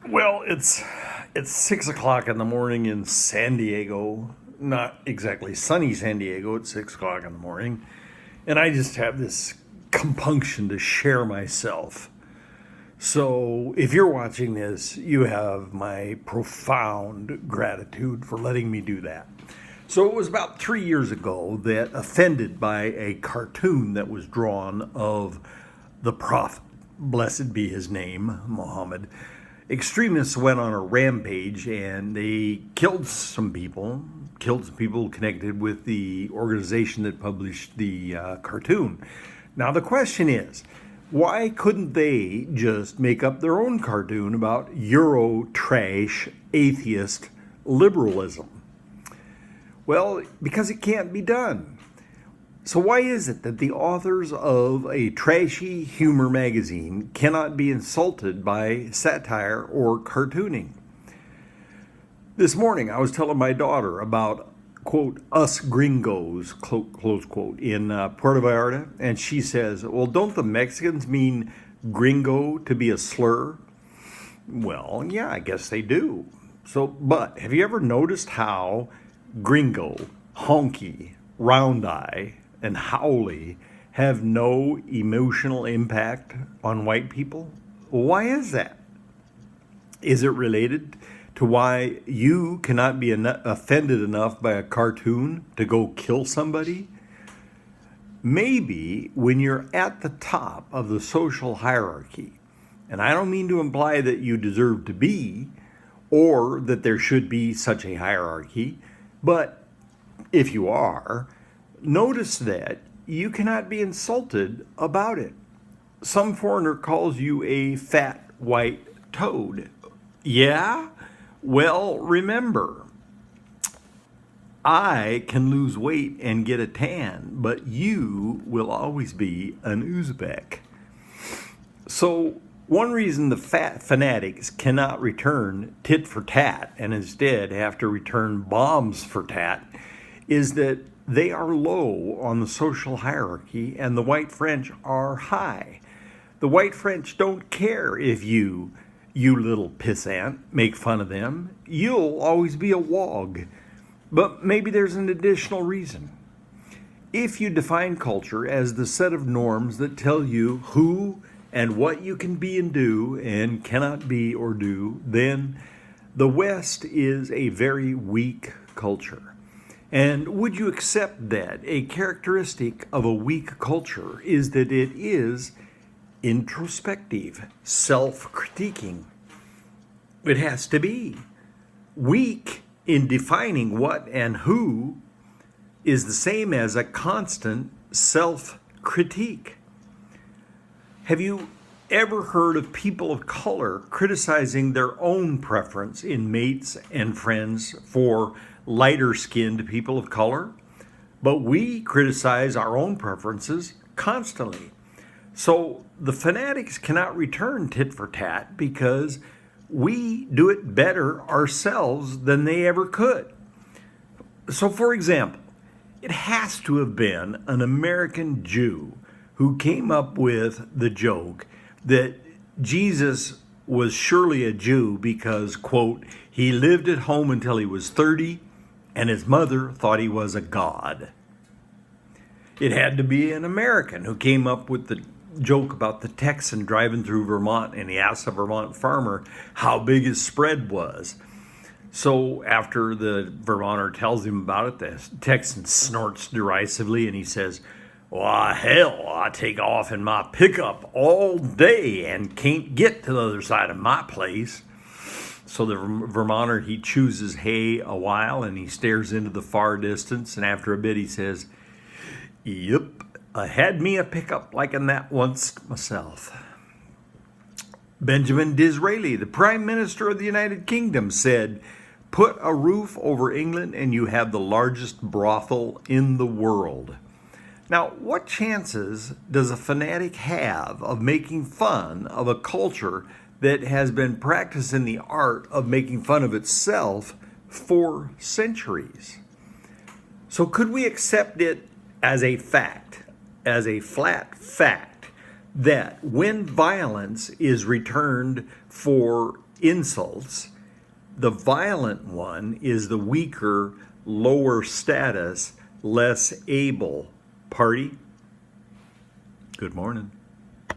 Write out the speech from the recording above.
Well, it's 6 o'clock in the morning in San Diego. Not exactly sunny San Diego at 6 o'clock in the morning. And I just have this compunction to share myself. So if you're watching this, you have my profound gratitude for letting me do that. So it was about 3 years ago that, offended by a cartoon that was drawn of the Prophet, blessed be his name, Muhammad, extremists went on a rampage and they killed some people connected with the organization that published the cartoon. Now the question is, why couldn't they just make up their own cartoon about Euro trash atheist liberalism? Well, because it can't be done. So why is it that the authors of a trashy humor magazine cannot be insulted by satire or cartooning? This morning I was telling my daughter about, quote, us gringos, close quote, in Puerto Vallarta, and she says, well, don't the Mexicans mean gringo to be a slur? Well, yeah, I guess they do. So, but have you ever noticed how gringo, honky, round eye, and howly have no emotional impact on white people? Why is that? Is it related to why you cannot be offended enough by a cartoon to go kill somebody? Maybe when you're at the top of the social hierarchy, and I don't mean to imply that you deserve to be or that there should be such a hierarchy, but if you are, notice that you cannot be insulted about it. Some foreigner calls you a fat white toad. Yeah? Well, remember, I can lose weight and get a tan, but you will always be an Uzbek. So one reason the fat fanatics cannot return tit for tat and instead have to return bombs for tat is that they are low on the social hierarchy and the white French are high. The white French don't care if you little pissant, make fun of them. You'll always be a wog. But maybe there's an additional reason. If you define culture as the set of norms that tell you who and what you can be and do and cannot be or do, then the West is a very weak culture. And would you accept that a characteristic of a weak culture is that it is introspective, self-critiquing? It has to be. Weak in defining what and who is the same as a constant self-critique. Have you ever heard of people of color criticizing their own preference in mates and friends for lighter-skinned people of color? But we criticize our own preferences constantly. So the fanatics cannot return tit for tat because we do it better ourselves than they ever could. So for example, it has to have been an American Jew who came up with the joke that Jesus was surely a Jew because, quote, he lived at home until he was 30 and his mother thought he was a god. It had to be an American who came up with the joke about the Texan driving through Vermont and he asked a Vermont farmer how big his spread was. So after the Vermonter tells him about it, the Texan snorts derisively and he says, "Why, hell, I take off in my pickup all day and can't get to the other side of my place." So the Vermonter, he chews his hay a while and he stares into the far distance, and after a bit he says, "Yep, I had me a pickup like that once myself." Benjamin Disraeli, the Prime Minister of the United Kingdom, said, "Put a roof over England and you have the largest brothel in the world." Now, what chances does a fanatic have of making fun of a culture that has been practicing the art of making fun of itself for centuries? So could we accept it as a fact, as a flat fact, that when violence is returned for insults. The violent one is the weaker, lower status, less able party. Good morning.